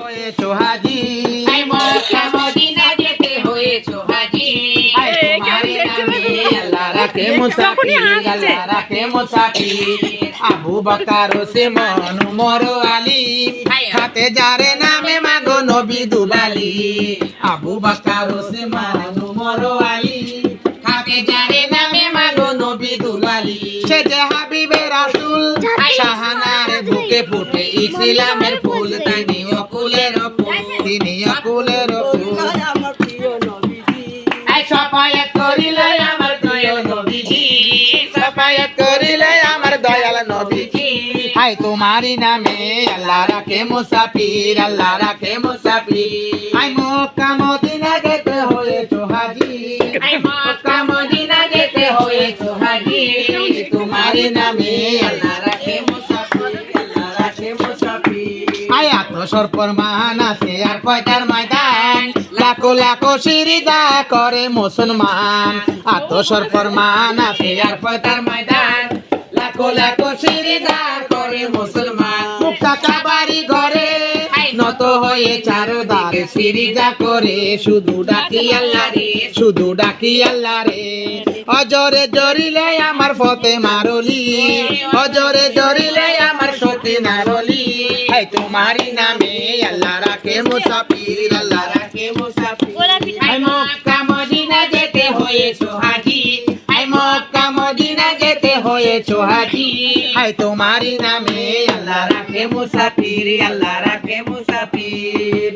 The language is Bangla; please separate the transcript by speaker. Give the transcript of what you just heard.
Speaker 1: হয়েছো হাজি
Speaker 2: আই মক্কা মদিনা যেতে হয়েছো হাজি
Speaker 1: আল্লাহ রাখে মুসাফির আল্লাহ রাখে মুসাফির আবু বকর ওসমান উমর আলী হাতে যারে নামে মাগো নবী দুলালি আবু বকর ওসমান উমর আলী হাতে যারে নামে মাগো নবী দুলালি সে যে হাবিবে রাসূল শাহানার বুকে ফুটে ইসলামের ফুল তিনি অকুলের ফুল তিনি অকুলের ফুল সাফায়াত করিলে আমার দয়াল নবীজি সাফায়াত করিলে আমার দয়াল নবীজি হাই তোমারি নামে আল্লাহ রাখে মুসাফির আল্লাহ রাখে মুসাফির আই মক্কা মদিনা যেতে হয়েছো হাজি
Speaker 2: আই মক্কা মদিনা যেতে হয়েছো হাজি
Speaker 1: তোমারি নামে আল্লাহ রাখে মুসাফির আল্লাহ রাখে মুসাফির আই আত্মসর প্রমাণ আছে আর কয়টার ময়দান লাখো লাখো সিজদা করে মুসলমান আত্মসর প্রমাণ আছে আর কয়টার ময়দান লাখো লাখো সিজদা করে মুসলমান মুক্তা কাবারি ঘরে নত হয়ে চারদিকে সিজদা করে শুধু ডাকি আল্লাহ রে শুধু ডাকি আল্লাহ রে অজরে জরিলে আমার ফতে মারলি অজরে জরিলে আমার সতে নারলি হাই তোমারি নামে আল্লাহ রাখে মুসাফির আল্লাহ রাখে মুসাফির আই মক্কা মদিনা যেতে হয়েছো হাজি আই মক্কা মদিনা যেতে হয়েছো হাজি হাই তোমারি নামে আল্লাহ রাখে মুসাফির আল্লাহ রাখে মুসাফির